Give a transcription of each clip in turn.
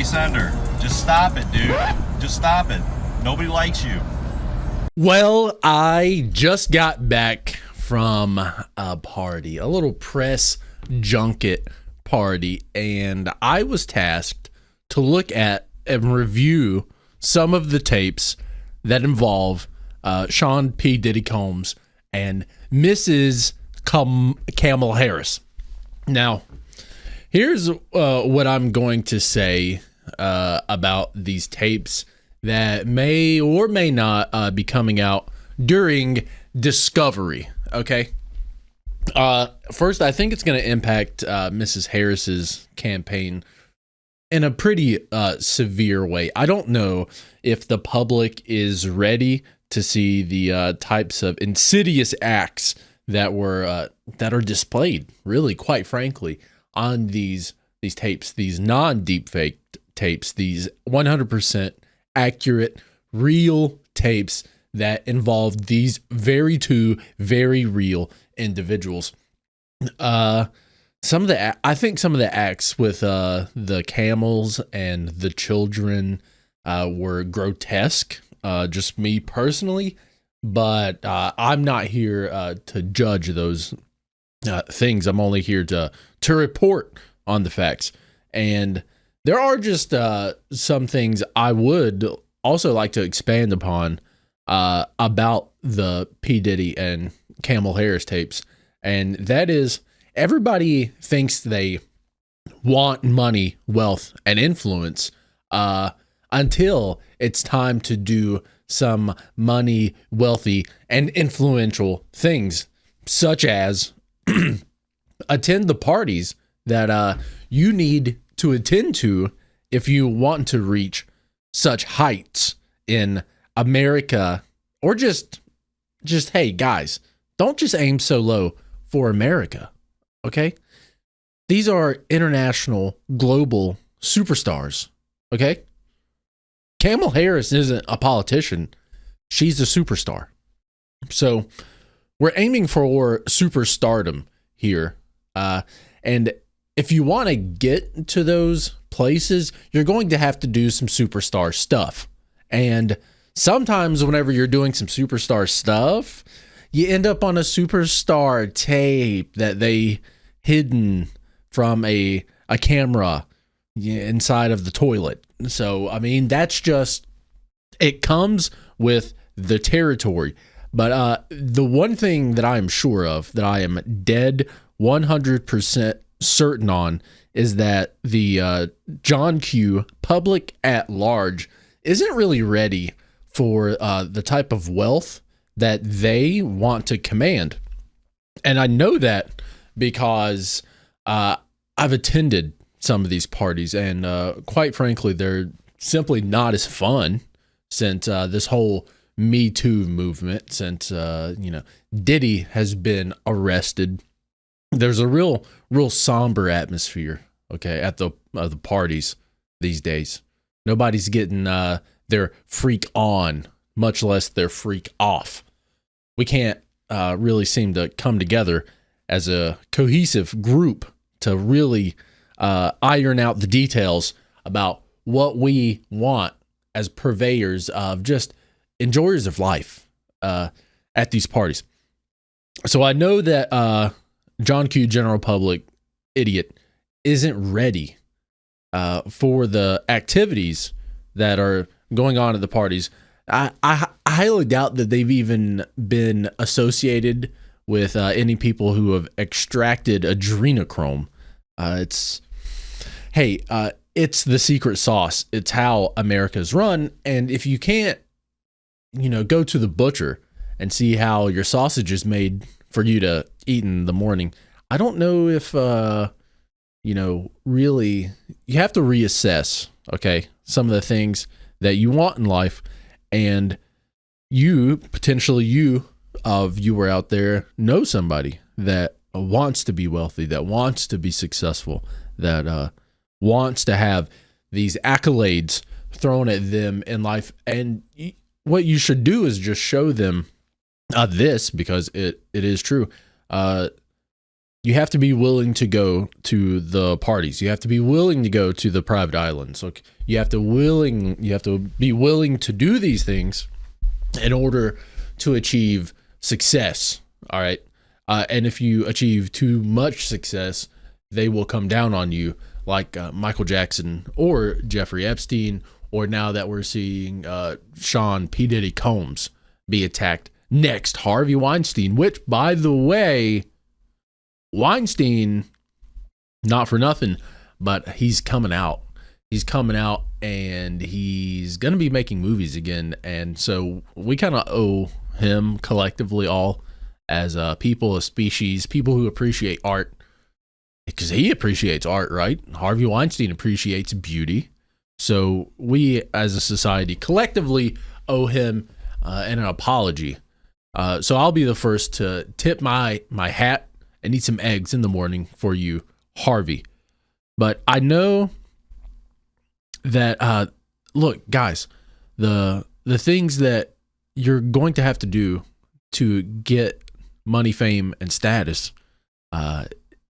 Sender. Just stop it, dude. Just stop it. Nobody likes you. Well, I just got back from a party, a little press junket party, and I was tasked to look at and review some of the tapes that involve Sean P. Diddy Combs and Mrs. Kamala Harris. Now, here's what I'm going to say about these tapes that may or may not be coming out during Discovery, okay? First, I think it's going to impact Mrs. Harris's campaign in a pretty severe way. I don't know if the public is ready to see the types of insidious acts that are displayed, really, quite frankly, on these tapes, these non-deepfake tapes, these 100% accurate, real tapes that involve these two very real individuals. I think some of the acts with the camels and the children were grotesque. Just me personally, but I'm not here to judge those things. I'm only here to report on the facts. And there are just some things I would also like to expand upon about the P. Diddy and Kamala Harris tapes. And that is, everybody thinks they want money, wealth, and influence until it's time to do some money, wealthy, and influential things, such as attend the parties that you need to attend to if you want to reach such heights in America, or just hey guys, don't just aim so low for America, okay? These are international, global superstars, okay? Kamala Harris isn't a politician. She's a superstar. So we're aiming for superstardom here. And if you want to get to those places, you're going to have to do some superstar stuff. And sometimes whenever you're doing some superstar stuff, you end up on a superstar tape that they hidden from a camera inside of the toilet. So, I mean, that's just, it comes with the territory. But the one thing that I am sure of, that I am dead 100% certain on, is that the John Q public at large isn't really ready for the type of wealth that they want to command. And I know that because I've attended some of these parties, and quite frankly, they're simply not as fun since this whole Me Too movement, since Diddy has been arrested. There's a real somber atmosphere, okay, at the parties these days. Nobody's getting their freak on, much less their freak off. We can't really seem to come together as a cohesive group to really iron out the details about what we want as purveyors of just enjoyers of life at these parties. So I know that John Q, general public idiot, isn't ready for the activities that are going on at the parties. I highly doubt that they've even been associated with any people who have extracted adrenochrome. It's the secret sauce. It's how America's run. And if you can't, go to the butcher and see how your sausage is made for you to eat in the morning, I don't know if, really, you have to reassess, okay, some of the things that you want in life. And you viewer out there, know somebody that wants to be wealthy, that wants to be successful, that wants to have these accolades thrown at them in life. And what you should do is just show them this, because it is true. you have to be willing to go to the parties. You have to be willing to go to the private islands. Look, you have to be willing to do these things in order to achieve success. All right. And if you achieve too much success, they will come down on you, like Michael Jackson or Jeffrey Epstein, or now that we're seeing Sean P. Diddy Combs be attacked. Next, Harvey Weinstein, which, by the way, Weinstein, not for nothing, but he's coming out. He's coming out, and he's going to be making movies again. And so we kind of owe him collectively all as people, a species, people who appreciate art, because he appreciates art, right? Harvey Weinstein appreciates beauty. So we as a society collectively owe him an apology. So I'll be the first to tip my hat and eat some eggs in the morning for you, Harvey. But I know that, look, guys, the things that you're going to have to do to get money, fame, and status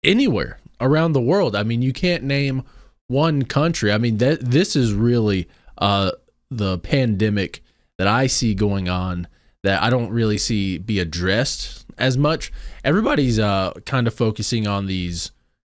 anywhere around the world. I mean, you can't name one country. I mean, this is really the pandemic that I see going on that I don't really see be addressed as much. Everybody's kind of focusing on these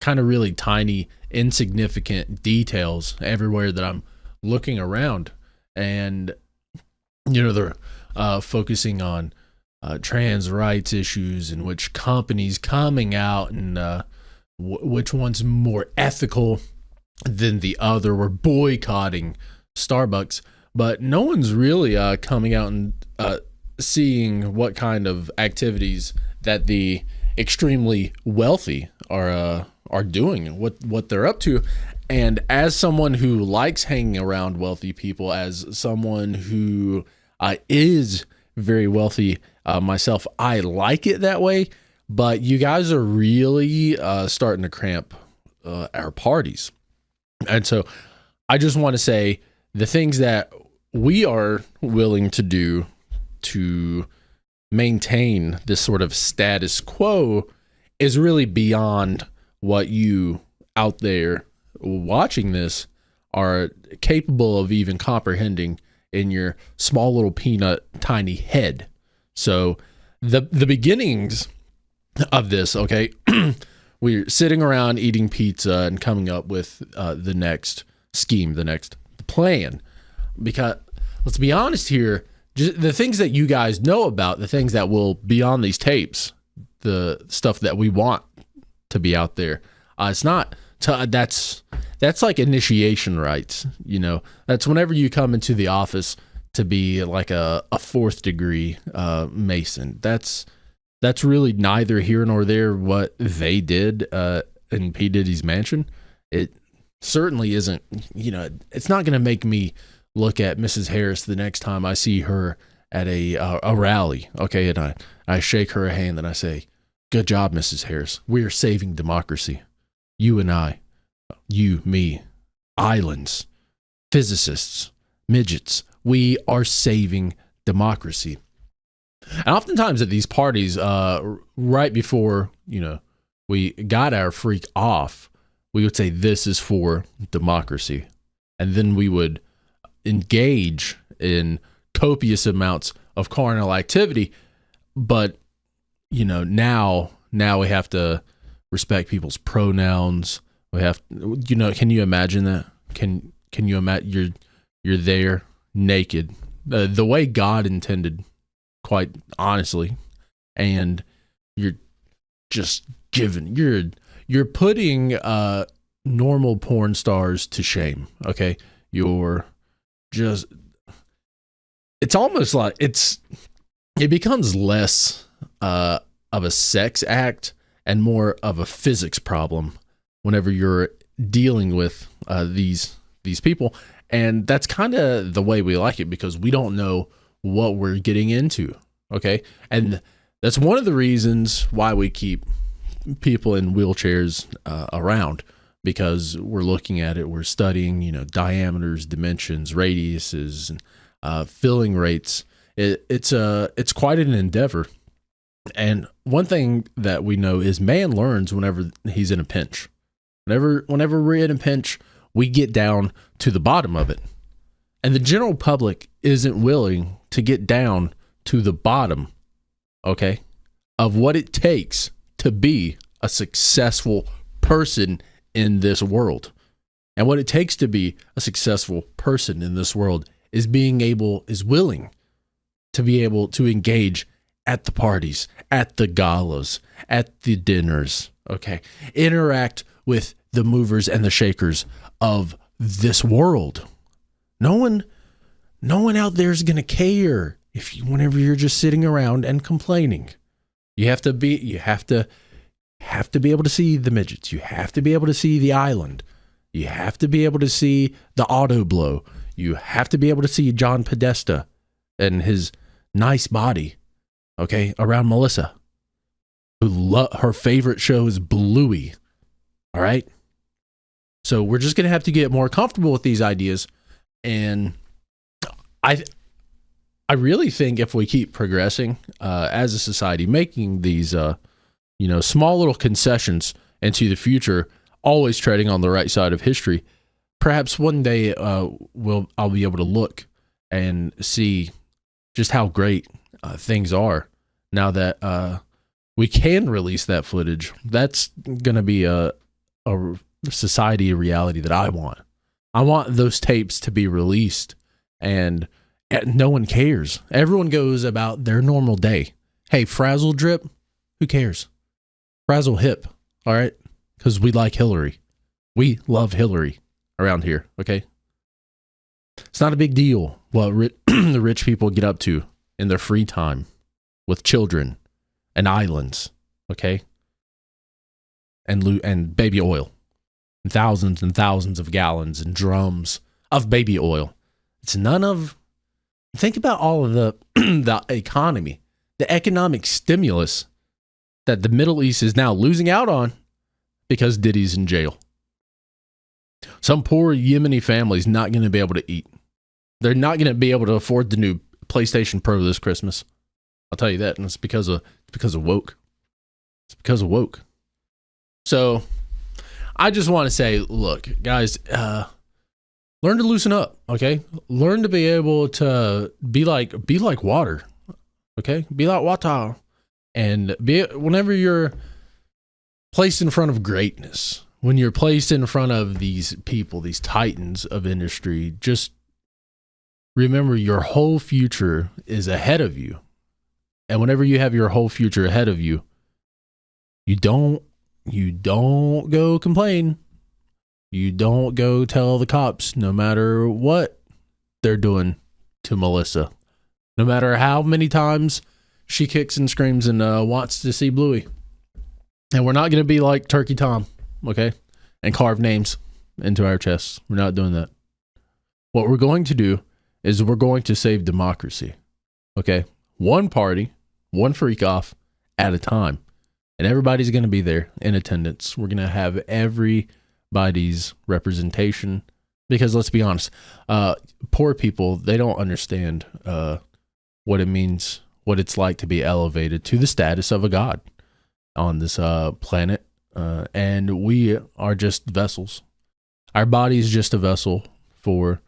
kind of really tiny, insignificant details everywhere that I'm looking around. And, you know, they're focusing on trans rights issues and which companies coming out and which one's more ethical than the other. We're boycotting Starbucks, but no one's really coming out and seeing what kind of activities that the extremely wealthy are doing, what they're up to. And as someone who likes hanging around wealthy people, as someone who is very wealthy myself, I like it that way. But you guys are really starting to cramp our parties. And so I just want to say the things that we are willing to do to maintain this sort of status quo is really beyond what you out there watching this are capable of even comprehending in your small little peanut tiny head. So the beginnings of this, okay, we're sitting around eating pizza and coming up with the next scheme, the next plan. Because let's be honest here, just the things that you guys know about, the things that will be on these tapes, the stuff that we want to be out there, it's not. That's like initiation rites. You know, that's whenever you come into the office to be like a fourth degree Mason. That's really neither here nor there what they did in P. Diddy's mansion. It certainly isn't, you know, it's not going to make me look at Mrs. Harris the next time I see her at a rally. Okay. And I shake her hand and I say, good job, Mrs. Harris. We're saving democracy. You and I, you, me, islands, physicists, midgets, we are saving democracy. And oftentimes at these parties, right before, you know, we got our freak off, we would say, this is for democracy. And then we would engage in copious amounts of carnal activity. But, you know, now we have to respect people's pronouns. We have, you know, can you imagine that? Can you imagine you're there naked, the way God intended, quite honestly, and you're just giving, you're putting normal porn stars to shame. Okay, you're just, it's almost like it becomes less of a sex act and more of a physics problem whenever you're dealing with these people. And that's kind of the way we like it, because we don't know what we're getting into. Okay. And that's one of the reasons why we keep people in wheelchairs around, because we're looking at it, we're studying, you know, diameters, dimensions, radiuses, and filling rates. It's quite an endeavor. And one thing that we know is man learns whenever he's in a pinch. Whenever we're in a pinch, we get down to the bottom of it. And the general public isn't willing to get down to the bottom, okay, of what it takes to be a successful person in this world. And what it takes to be a successful person in this world is willing to be able to engage at the parties, at the galas, at the dinners, okay? Interact with the movers and the shakers of this world. No one out there is going to care whenever you're just sitting around and complaining. You have to be able to see the midgets. You have to be able to see the island. You have to be able to see the auto blow. You have to be able to see John Podesta and his nice body, okay, around Melissa, who her favorite show is Bluey. All right. So we're just going to have to get more comfortable with these ideas. And I really think if we keep progressing as a society, making these, small little concessions into the future, always treading on the right side of history, perhaps one day I'll be able to look and see just how great things are now that we can release that footage. That's going to be a society, a reality that I want. I want those tapes to be released and no one cares. Everyone goes about their normal day. Hey, frazzle drip, who cares? Frazzle hip, all right? Because we like Hillary. We love Hillary around here, okay? It's not a big deal what the rich people get up to in their free time with children and islands, okay? And baby oil. And thousands of gallons and drums of baby oil. It's think about all of the economy, the economic stimulus that the Middle East is now losing out on because Diddy's in jail. Some poor Yemeni family's not going to be able to eat. They're not going to be able to afford the new PlayStation Pro this Christmas. I'll tell you that, and it's because of woke. It's because of woke. So I just want to say, look, guys, learn to loosen up, okay? Learn to be able to be like water, okay? Be like water. And whenever you're placed in front of greatness, when you're placed in front of these people, these titans of industry, just remember your whole future is ahead of you. And whenever you have your whole future ahead of you, you don't go complain. You don't go tell the cops, no matter what they're doing to Melissa. No matter how many times she kicks and screams and wants to see Bluey. And we're not going to be like Turkey Tom, okay? And carve names into our chests. We're not doing that. What we're going to do is we're going to save democracy, okay? One party, one freak off at a time. And everybody's going to be there in attendance. We're going to have everybody's representation. Because let's be honest, poor people, they don't understand what it means, what it's like to be elevated to the status of a god on this planet. And we are just vessels. Our body is just a vessel for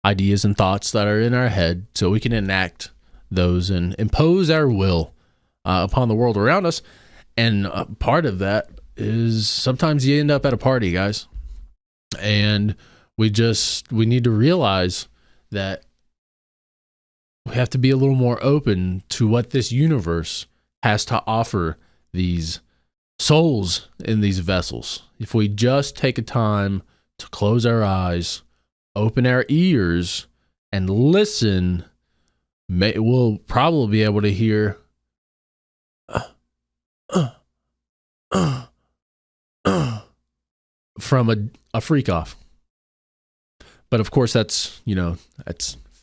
ideas and thoughts that are in our head so we can enact those and impose our will upon the world around us. And part of that is sometimes you end up at a party, guys. And we need to realize that we have to be a little more open to what this universe has to offer these souls in these vessels. If we just take a time to close our eyes, open our ears, and listen, we'll probably be able to hear from a freak off. But of course, that's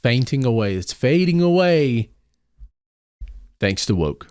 fainting away. It's fading away thanks to woke.